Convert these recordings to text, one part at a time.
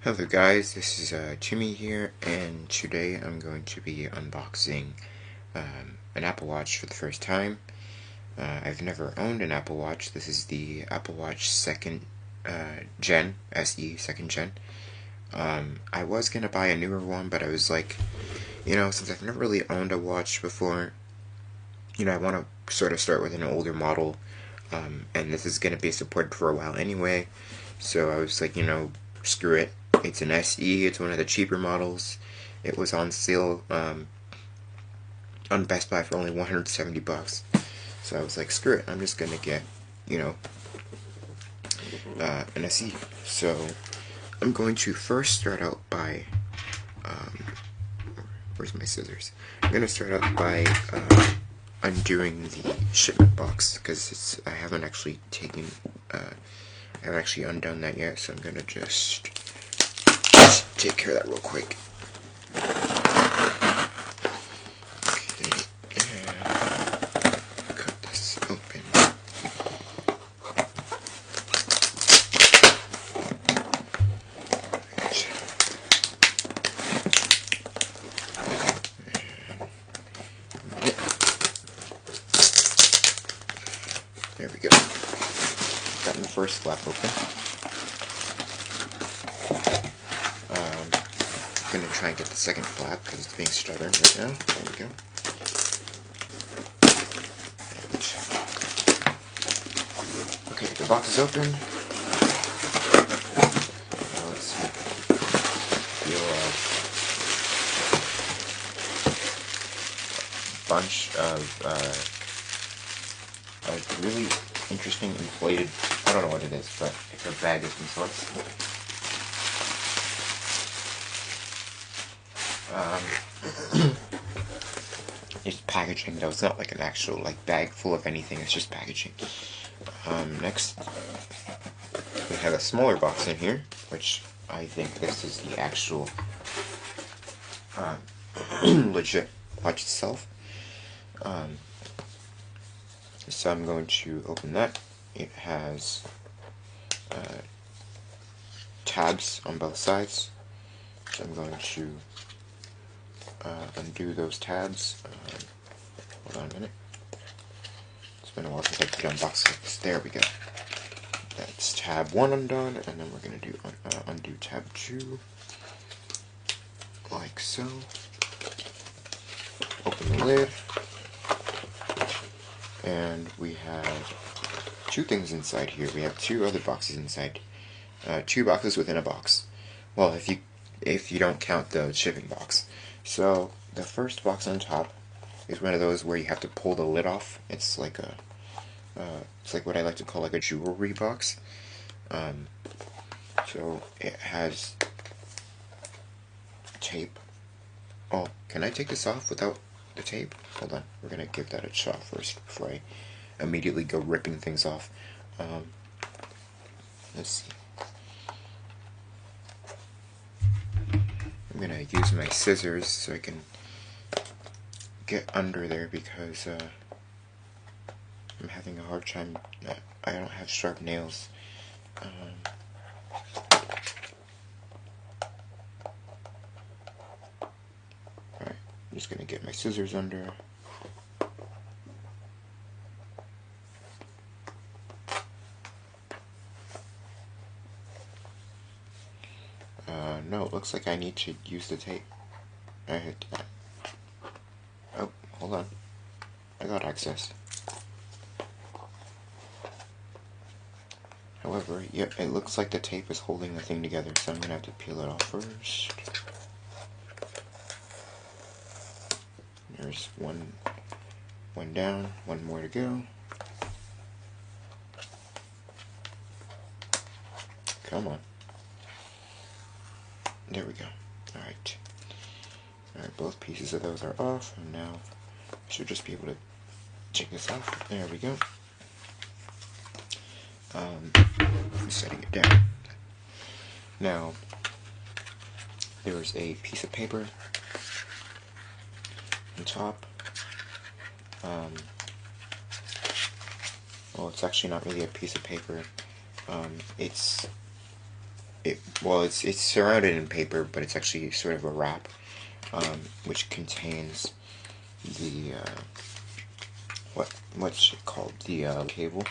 Hello guys, this is Jimmy here, and today I'm going to be unboxing an Apple Watch for the first time. I've never owned an Apple Watch. This is the Apple Watch second gen, SE second gen. I was gonna buy a newer one, but I was like, since I've never really owned a watch before, I want to sort of start with an older model, and this is gonna be supported for a while anyway. So I was like, screw it. It's an SE. It's one of the cheaper models. It was on sale on Best Buy for only 170 bucks. So I was like, screw it. I'm just gonna get, an SE. So I'm going to first start out by, where's my scissors? I'm gonna start out by undoing the shipment box because I haven't actually undone that yet. So I'm gonna just take care of that real quick. Okay, and cut this open. There we go. Got the first flap open. I'm gonna try and get the second flap because it's being stubborn right now. There we go. Okay, the box is open. Now let's see. Feel a bunch of really interesting inflated, I don't know what it is, but it's a bag of some sorts. It's packaging though, it's not like an actual bag full of anything, it's just packaging. Next, we have a smaller box in here, which I think this is the actual legit watch itself. So I'm going to open that. It has tabs on both sides. So I'm going to undo those tabs. Hold on a minute. It's been a while since I've unboxed this. There we go. That's tab 1 undone, and then we're going to do undo tab 2. Like so. Open the lid. And we have two things inside here. We have two other boxes inside. Two boxes within a box. Well, if you don't count the shipping box. So the first box on top is one of those where you have to pull the lid off. It's like what I like to call like a jewelry box. So it has tape. Oh, can I take this off without the tape? Hold on, we're gonna give that a shot first before I immediately go ripping things off. Let's see. I'm gonna use my scissors so I can get under there because I'm having a hard time. I don't have sharp nails. Alright, I'm just gonna get my scissors under. No, it looks like I need to use the tape. Oh, hold on. I got access. However, yep, it looks like the tape is holding the thing together, so I'm gonna have to peel it off first. There's one down, one more to go. Come on. There we go. Alright. Alright, both pieces of those are off, and now I should just be able to take this off. There we go. I'm setting it down. Now, there's a piece of paper on top. Well, it's actually not really a piece of paper. It's it's surrounded in paper, but it's actually sort of a wrap, which contains the what's it called, the cable.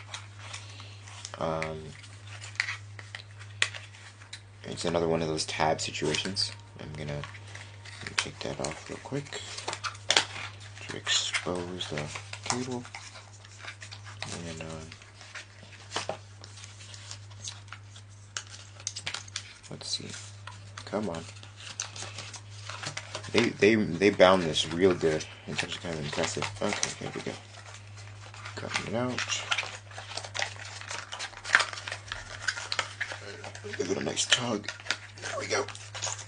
It's another one of those tab situations. I'm gonna take that off real quick to expose the cable, and let's see. Come on. They bound this real good. It's actually kind of impressive. Okay, here we go. Cutting it out. Give it a nice tug. There we go.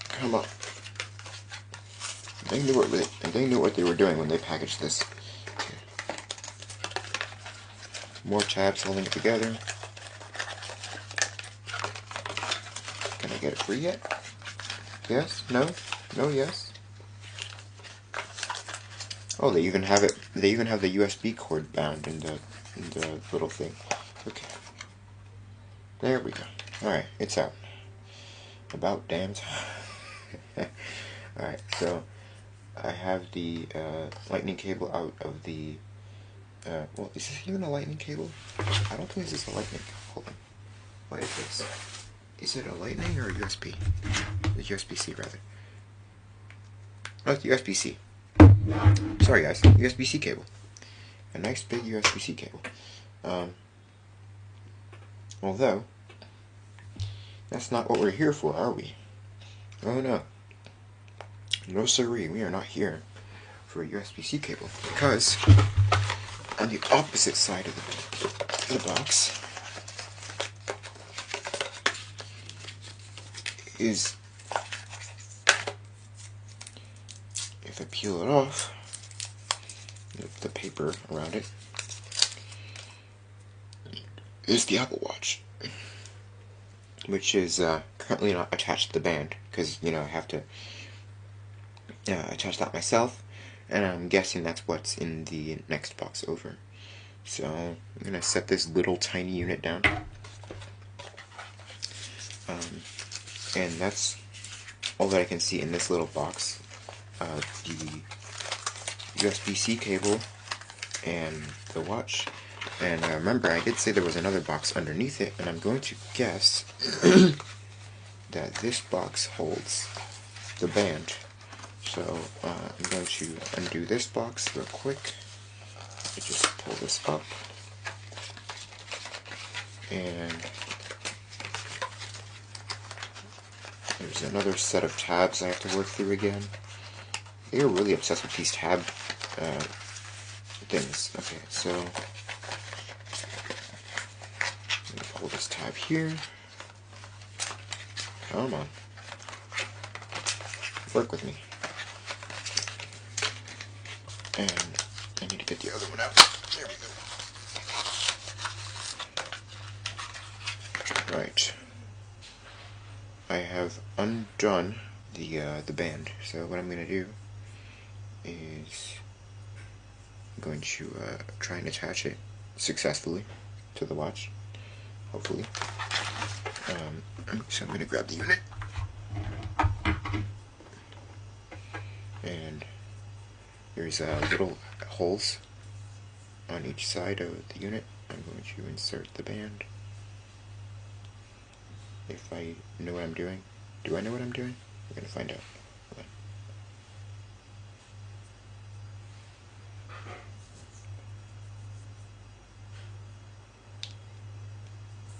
Come on. They knew what they were doing when they packaged this. Okay. More tabs holding it together. Can I get it free yet? Yes? No? No? Yes? Oh, they even have it. They even have the USB cord bound in the little thing. Okay. There we go. All right, it's out. About damn time. All right, so I have the lightning cable out of the. Well, is this even a lightning cable? I don't think this is a lightning. Hold on. What is this? Is it a lightning or a USB? It's USB-C rather. Oh, it's USB-C. Sorry guys, USB-C cable. A nice big USB-C cable. Although, that's not what we're here for, are we? Oh no. No siree, we are not here for a USB-C cable. Because, on the opposite side of the box is, if I peel it off, the paper around it, is the Apple Watch, which is currently not attached to the band, because, you know, I have to attach that myself, and I'm guessing that's what's in the next box over. So, I'm going to set this little tiny unit down, and that's all that I can see in this little box. The USB-C cable and the watch. And remember, I did say there was another box underneath it, and I'm going to guess that this box holds the band. So I'm going to undo this box real quick. I just pull this up, and there's another set of tabs I have to work through again. They are really obsessed with these tab things. Okay, so I'm gonna pull this tab here. Come on, work with me. And I need to get the other one out. There we go. Right. I have undone the band. So what I'm gonna do is I'm going to try and attach it successfully to the watch, hopefully. So I'm going to grab the unit, and there's little holes on each side of the unit. I'm going to insert the band. If I know what I'm doing. Do I know what I'm doing? We're going to find out.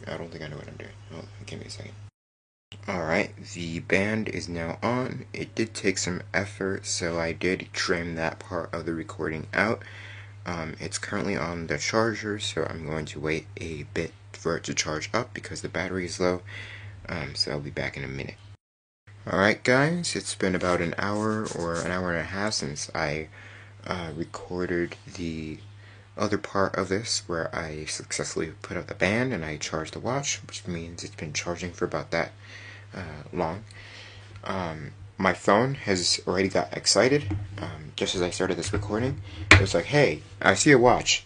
I don't think I know what I'm doing. Oh, give me a second. Alright, the band is now on. It did take some effort, so I did trim that part of the recording out. It's currently on the charger, so I'm going to wait a bit for it to charge up because the battery is low. So I'll be back in a minute. Alright guys, it's been about an hour or an hour and a half since I recorded the other part of this where I successfully put up the band and I charged the watch, which means it's been charging for about that long. My phone has already got excited. Just as I started this recording, it was like, hey, I see a watch.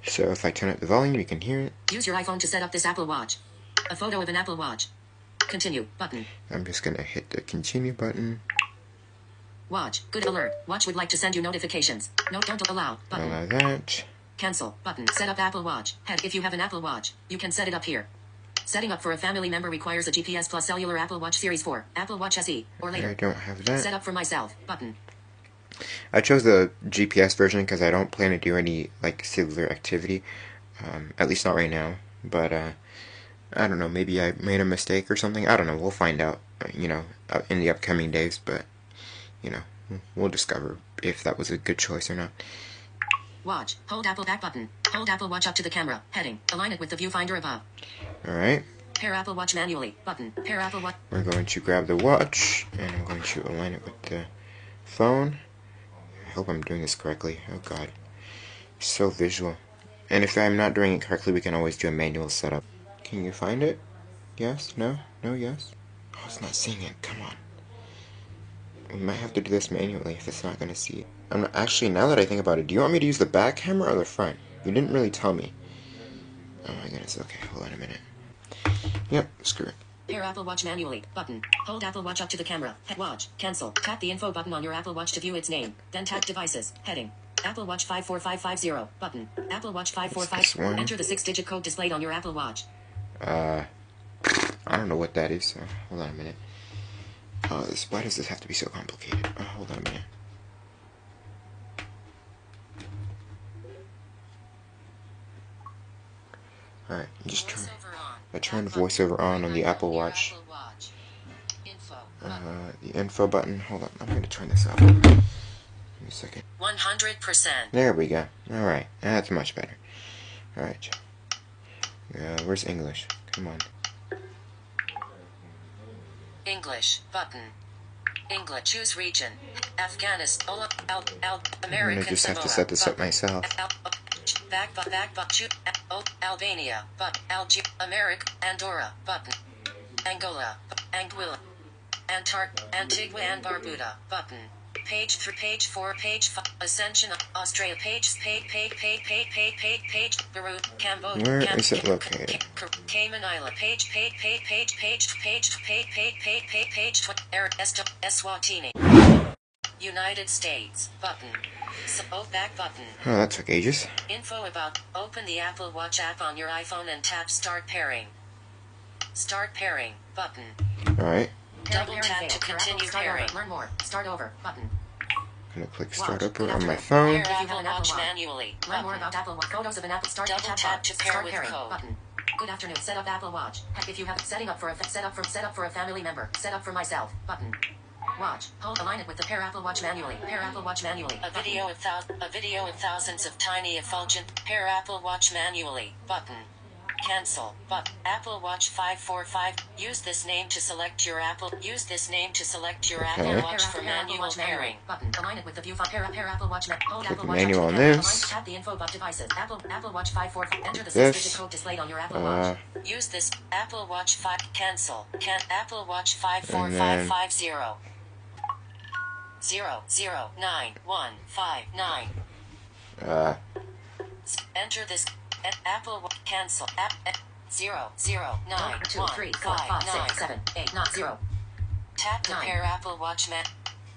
So if I turn up the volume, you can hear it. Use your iPhone to set up this Apple Watch. A photo of an Apple Watch. Continue button. I'm just gonna hit the continue button. Watch. Good alert. Watch would like to send you notifications. No, don't allow. Button. Allow that. Cancel. Button. Set up Apple Watch. Head. If you have an Apple Watch, you can set it up here. Setting up for a family member requires a GPS plus cellular Apple Watch Series 4, Apple Watch SE, or later. I don't have that. Set up for myself. Button. I chose the GPS version because I don't plan to do any like cellular activity, at least not right now. But I don't know. Maybe I made a mistake or something. I don't know. We'll find out. In the upcoming days. But we'll discover if that was a good choice or not. Watch. Hold Apple back button. Hold Apple Watch up to the camera. Heading. Align it with the viewfinder above. Alright. Pair Apple Watch manually. Button. Pair Apple Watch. We're going to grab the watch, and I'm going to align it with the phone. I hope I'm doing this correctly. Oh god. So visual. And if I'm not doing it correctly, we can always do a manual setup. Can you find it? Yes? No? No? Yes? Oh, it's not seeing it. Come on. We might have to do this manually if it's not going to see it. Actually, now that I think about it, do you want me to use the back camera or the front? You didn't really tell me. Oh my goodness. Okay, hold on a minute. Yep, screw it. Pair Apple Watch manually. Button. Hold Apple Watch up to the camera. Head watch. Cancel. Tap the info button on your Apple Watch to view its name. Then tap devices. Heading. Apple Watch 54550. Button. Apple Watch 545. Enter the 6-digit code displayed on your Apple Watch. I don't know what that is, so hold on a minute. Why does this have to be so complicated? Hold on a minute. Alright, just turn voiceover on the Apple Watch. The info button. Hold on, I'm going to turn this up. Give me a second. 100%. There we go. Alright, that's much better. Alright. Where's English? Come on. English button. English. Choose region. Afghanistan. American. I'm gonna just have to set this up myself. Albania. Algeria. America. Andorra. Button. Angola. Anguilla. Antigua and Barbuda. Button. Page 3, page 4, page 5. Ascension. Australia. Page. Peru. Cambodia. Where is it located? Cayman Island. Page. Eswatini. United States. Button. Back button. Oh, that took ages. Info about. Open the Apple Watch app on your iPhone and tap Start Pairing. Start Pairing. Button. Alright. Double tap to continue pairing. Learn more. Start over. Button. I'm gonna click Start Over on my phone. Pair Apple Watch manually. Learn more about Apple Watch. Photos of an Apple Start. Double tap to pair with code. Button. Good afternoon. Set up Apple Watch. If you have it, setting up for a set up for a family member. Set up for myself. Button. Watch. Hold. Align it with the Pair Apple Watch manually. Pair Apple Watch manually. A video of thousands of tiny effulgent. Pair Apple Watch manually. Button. Cancel. But Apple Watch 545. Use this name to select your Apple. Use this name to select your Apple Watch for manual pairing. Button. Align it with the viewfinder. Pair Apple Watch. Hold Apple Watch. Manual on this. Tap the info button devices. Apple Watch 545. Enter the 6-digit code displayed on your Apple Watch. Use this Apple Watch 5. Cancel. Apple Watch 54550. 009159. Enter this. Apple cancel. 0091559. Tap the Pair Apple Watch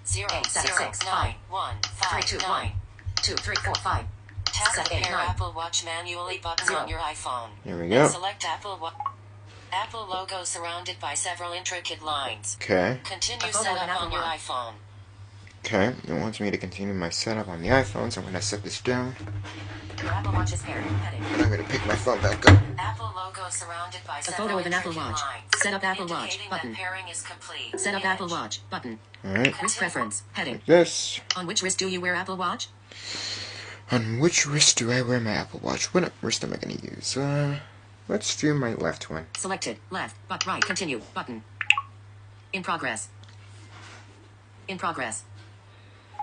0769159. 234 Tap the Pair Apple Watch manually button on your iPhone. There we go. Select Apple logo surrounded by several intricate lines. Okay. Continue setup on your iPhone. Okay, it wants me to continue my setup on the iPhone, so I'm going to set this down. Your Apple Watch is paired. Heading. And I'm going to pick my phone back up. Apple logo surrounded by a photo of an Apple Watch. Set up Apple Watch button. Pairing is complete. Set up Apple Watch button. Alright. Wrist preference. Heading. Like this. On which wrist do you wear Apple Watch? On which wrist do I wear my Apple Watch? What wrist am I going to use? Let's do my left one. Selected. Left. But right. Continue. Button. In progress. In progress.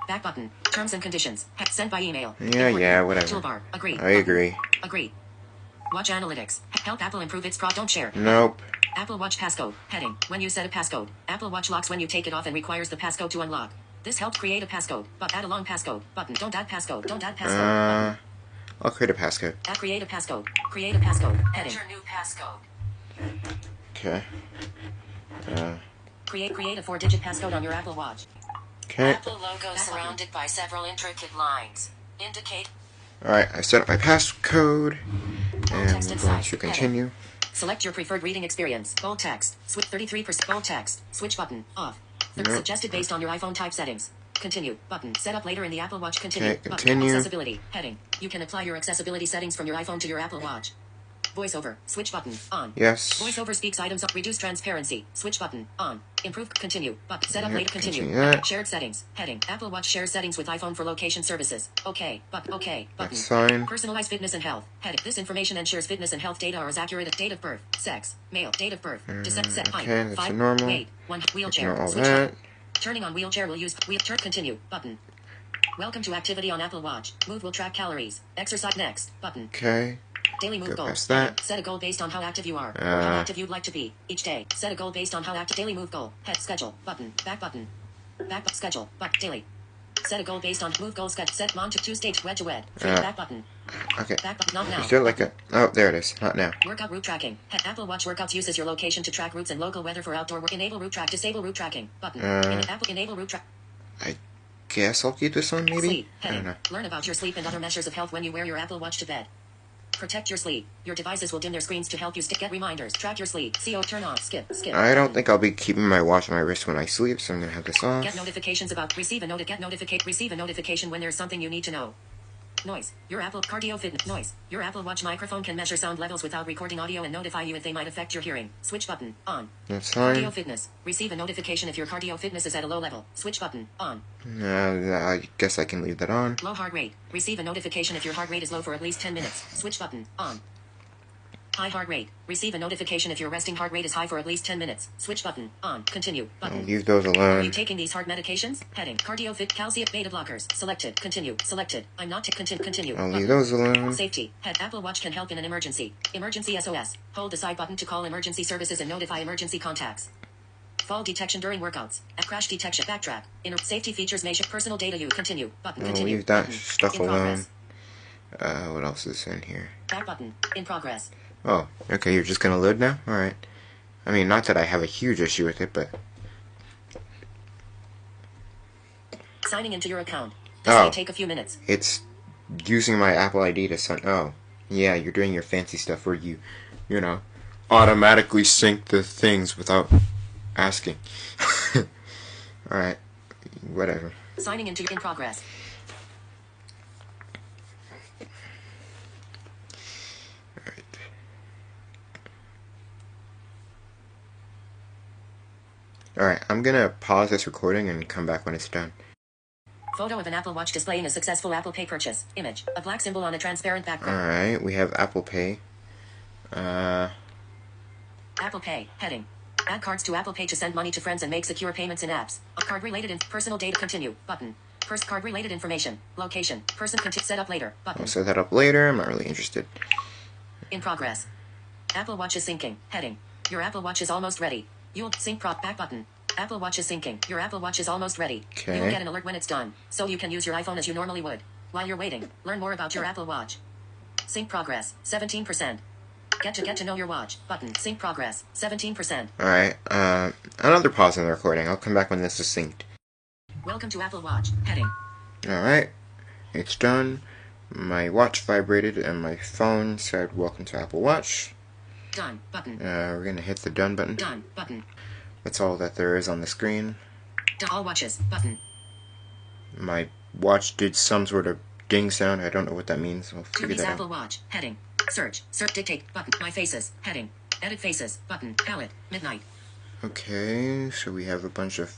Back button. Terms and conditions. Sent by email. Yeah, whatever. Toolbar. Agree. I agree. Agree. Watch analytics. Help Apple improve its product. Don't share. Nope. Apple Watch passcode. Heading. When you set a passcode, Apple Watch locks when you take it off and requires the passcode to unlock. This helps create a passcode. But add a long passcode. Button. Don't add passcode. Don't add passcode. I'll create a passcode. Create a passcode. Create a passcode. Heading. Enter new passcode. Okay. Create a 4-digit passcode on your Apple Watch. Okay. Apple logo surrounded by several intricate lines. Indicate. Alright, I set up my passcode, and Text we're and going size. to continue. Select your preferred reading experience. Bold text. Switch 33%. Bold text. Switch button. Off. Nope. Suggested based on your iPhone type settings. Continue. Button. Set up later in the Apple Watch. Continue. Okay, Button. continue. Accessibility. Heading. You can apply your accessibility settings from your iPhone to your Apple Watch. VoiceOver. Switch button. On. Yes. VoiceOver speaks items up. Reduce transparency. Switch button. On. Improve. Continue. Button. Set up Yep, later. Continue. that. Shared settings. Heading. Apple Watch shares settings with iPhone for location services. OK. Button. OK. Button. That's fine. Personalize fitness and health. Heading. This information ensures fitness and health data are as accurate as date of birth, sex, male, date of birth, set height, Okay, that's 5, normal. weight, 1, wheelchair. Ignore all Switch that. button. Turning on wheelchair will use wheelchair. Continue button. Welcome to activity on Apple Watch. Move will track calories. Exercise next button. Okay. Daily move Go goal. past that. Set a goal based on how active you are, or how active you'd like to be each day. Set a goal based on how active. Daily move goal. Head schedule button. Back button. Schedule. Daily. Set a goal based on move goal schedule. Set on to 2 stage wedge away. Back button. Okay. Back button. Not now. Is there like a... Oh, there it is. Not now. Workout route tracking. Apple Watch Workouts uses your location to track routes and local weather for outdoor work. Enable route track. Disable route tracking. Button. Enable route track. I guess I'll keep this on, maybe? Sleep. I don't Heading. know. Learn about your sleep and other measures of health when you wear your Apple Watch to bed. Protect your sleep. Your devices will dim their screens to help you get reminders. Track your sleep. CO turn on. Skip. I don't think I'll be keeping my watch on my wrist when I sleep, so I'm gonna have this off. Get notifications about receive a notification when there's something you need to know. Noise. Your Apple Cardio Fitness. Noise. Your Apple Watch microphone can measure sound levels without recording audio and notify you if they might affect your hearing. Switch button. On. That's Cardio fine. Fitness. Receive a notification if your cardio fitness is at a low level. Switch button. On. I guess I can leave that on. Low heart rate. Receive a notification if your heart rate is low for at least 10 minutes. Switch button. On. High heart rate. Receive a notification if your resting heart rate is high for at least 10 minutes. Switch button. On. Continue. I'll Button. leave those Are you alone. taking these heart medications? Heading. Cardio Fit. Calcium. Beta blockers. Selected. Continue. Selected. I'm not to continue. I'll Button. leave those alone. Safety. Head. Apple Watch can help in an emergency. Emergency SOS. Hold the side button to call emergency services and notify emergency contacts. Fall detection during workouts. Crash detection. Backtrack. Inner safety features may personal data use. Continue. Button. I'll Continue. leave that Button. stuff In alone. progress. What else is in here? Back button. In progress. Oh, okay, you're just gonna load now? Alright. I mean, not that I have a huge issue with it, but... Signing into your account. This Oh. may take a few minutes. It's using my Apple ID to sign... Oh, yeah, you're doing your fancy stuff where you know, automatically sync the things without asking. Alright, whatever. Signing into in progress. Alright, I'm gonna pause this recording and come back when it's done. Photo of an Apple Watch displaying a successful Apple Pay purchase. Image. A black symbol on a transparent background. Alright, we have Apple Pay. Apple Pay. Heading. Add cards to Apple Pay to send money to friends and make secure payments in apps. A card related personal data. Continue. Button. First card related information. Location. Person set up later. Button. I'll set that up later, I'm not really interested. In progress. Apple Watch is syncing. Heading. Your Apple Watch is almost ready. You'll sync back button. Apple Watch is syncing. Your Apple Watch is almost ready. Okay. You'll get an alert when it's done, so you can use your iPhone as you normally would. While you're waiting, learn more about your Apple Watch. Sync progress, 17%. Get to know your watch. Button. Sync progress, 17%. Alright, another pause in the recording. I'll come back when this is synced. Welcome to Apple Watch. Heading. Alright, it's done. My watch vibrated and my phone said, "Welcome to Apple Watch." Done. Button. We're gonna hit the done button. Done. Button. That's all that there is on the screen. All watches. Button. My watch did some sort of ding sound. I don't know what that means. I'll figure Tubi's that Apple out. Watch. Heading. Search. Dictate. Button. My faces. Heading. Edit faces. Button. Palette. Midnight. Okay, so we have a bunch of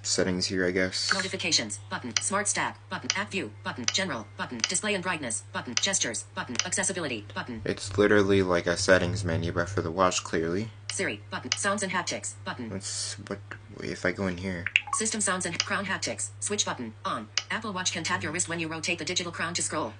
settings here, I guess. Notifications. Button. Smart Stack. Button. App View. Button. General. Button. Display and brightness. Button. Gestures. Button. Accessibility. Button. It's literally like a settings menu, but for the watch, clearly. Siri. Button. Sounds and haptics. Button. What if I go in here? System sounds and crown haptics. Switch button. On. Apple Watch can tap your wrist when you rotate the digital crown to scroll.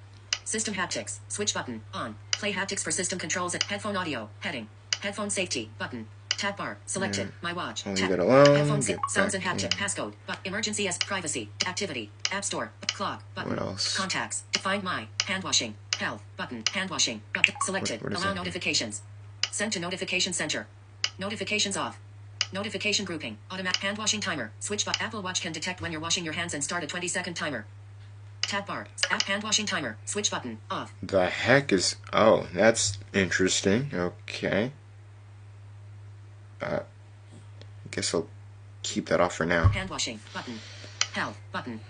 System haptics. Switch button. On. Play haptics for system controls and headphone audio. Heading. Headphone safety. Button. Tab bar. Selected. My watch. I'll Tap. leave it alone. Headphone Get sounds and back haptic. in. Passcode. Emergency S. Privacy. Activity. App Store. Clock. Button. What else? Contacts. Find my. Hand washing. Health. Button. Hand washing. Button. Selected. What is Allow that? notifications. Send to notification center. Notifications off. Notification grouping. Automatic hand washing timer. Switch button. Apple Watch can detect when you're washing your hands and start a 20-second timer. Tab bar. App hand washing timer. Switch button. Off. The heck is... Oh, that's interesting. Okay. I guess I'll keep that off for now. Hand washing. Button. Health. Button.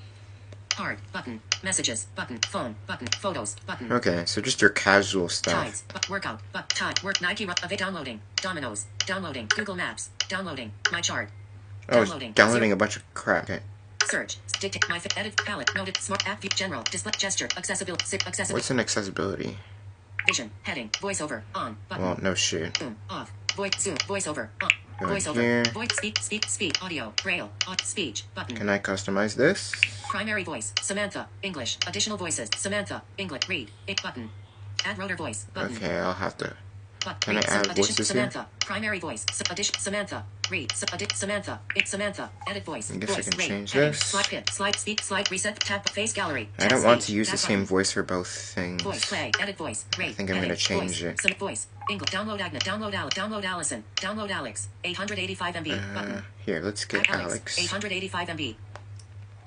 Hard. Button. Messages. Button. Phone. Button. Photos. Button. Okay, so just your casual stuff. Tides. Workout. Time. Work. Nike. Downloading. Dominoes. Downloading. Google Maps. Downloading. My chart. Oh, it's downloading a bunch of crap. Okay. Search. Dictate. My edit. Palette. Noted. Smart app. View. General. Display. Gesture. Accessibility. Accessibility. What's an accessibility? Vision. Heading. Voiceover. On. Button. Well, no shit. Zoom. Off. Voice. Zoom. Voiceover. On. Go Voiceover. here. Voice. Speak. Audio. Braille. Speech. Button. Can I customize this? Primary voice. Samantha. English. Additional voices. Samantha. English. Read. It button. Add rotor voice. Button. Okay, I'll have to... But Can I add voices here? Samantha. Primary voice. Addition. Samantha. Read. Samantha. It's Samantha. Edit voice. I guess voice. I can Rate. change Heading. this. Slide hit. Slide. Speak. Slide. Reset. Tab. Face gallery. I Tab don't want speech. to use Tab the same button. voice for both things. Voice. Play. Edit voice. Rate. I think I'm going to change voice. it. Some voice. English. Download Agnes. Download Allison. Download Alex. 885 MB. Button. Here, let's get Alex. 885 MB.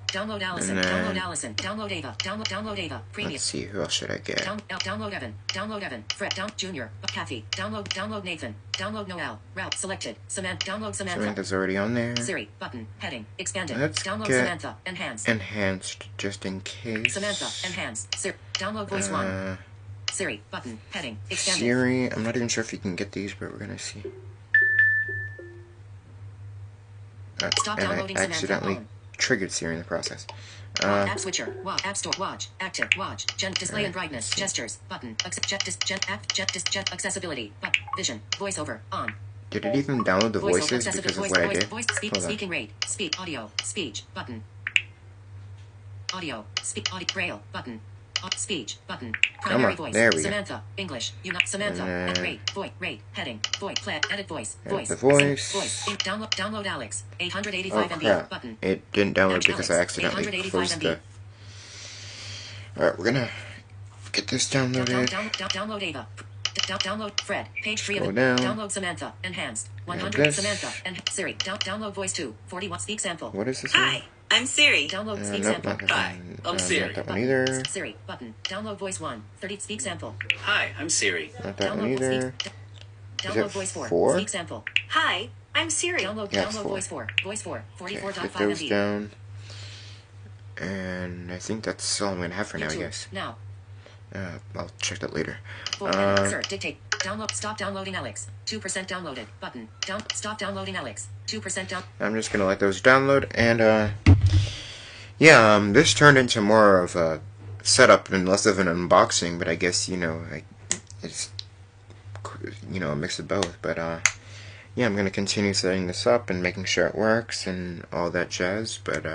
Download Allison. And then- Download Allison. Download Ava. Download Ava. Premium. Let's see, who else should I get? Download Evan. Download Evan. Fred. Junior. Kathy. Download Nathan. Download Noel. Route selected. Download Samantha. Samantha's already on there. Siri. Button. Heading. Expanded. Let's Download get Samantha. Enhanced. Enhanced, just in case. Samantha. Enhanced. Download voice 1. Siri. Button. Heading. Expanded. Siri, I'm not even sure if you can get these, but we're going to see. Stop And I downloading Samantha. accidentally On. triggered Siri in the process. App switcher. App store. Watch. Active. Watch. Display and brightness. Gestures. Button. Accessibility. Vision. Voiceover. On. Did it even download the Voiceover. voices because of what I did? Voice. Hold on. Speaking rate. Speak. Audio. Speech. Button. Audio. Speak. Audio. Braille. Button. Speech. Button. Primary on, voice. there we go. Samantha. English. You not Samantha. And then- Rate. Voice. Rate. Heading. Voice. Play. Edit voice. Edit Voice. the voice. Voice. Download Alex. Oh 885 MB. crap, Button. it didn't download Alex, because I accidentally 885 closed MB. the... Alright, we're gonna get this downloaded. Download Ava. Download Fred. Page 3 of Scroll it. down. Download Samantha. Enhanced. 100 this. Samantha. And Siri. Download voice 2. 41 speak sample. What is this Hi, one? I'm Siri. Download speak Nope, sample. not that Hi, one. I'm Siri. Not that one either. Siri. Button. Download voice 1. 30 speak sample. Hi, I'm Siri. Not that one Download either. Download it voice 4. 4? Speak sample. Hi, I'm Siri. Download Yeah, it's download 4. voice 4. Voice 4. Okay, 44.5 put those MB. down. And I think that's all I'm gonna have for now, I YouTube. guess. Now. I'll check that later. Insert. Dictate. Download. Stop downloading Alex. 2% downloaded. Button. Stop downloading Alex. 2% down. I'm just gonna let those download, and yeah, this turned into more of a setup and less of an unboxing, but I guess, it's, a mix of both, but yeah, I'm gonna continue setting this up and making sure it works and all that jazz, but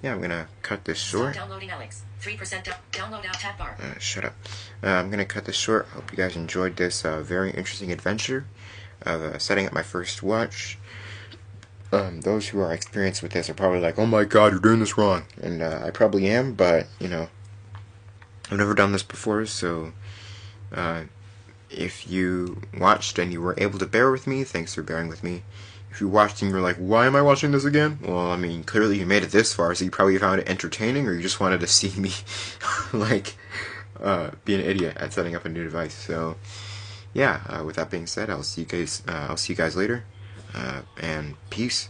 yeah, I'm gonna cut this short. Stop downloading Alex. 3% download out tab bar. Shut up. I'm gonna cut this short. Hope you guys enjoyed this very interesting adventure of setting up my first watch. Those who are experienced with this are probably like, oh my god, you're doing this wrong. And I probably am, but, I've never done this before, so if you watched and you were able to bear with me, thanks for bearing with me. If you watched and you were like, why am I watching this again? Well, I mean, clearly you made it this far, so you probably found it entertaining, or you just wanted to see me, be an idiot at setting up a new device. So, yeah, with that being said, I'll see you guys later, and peace.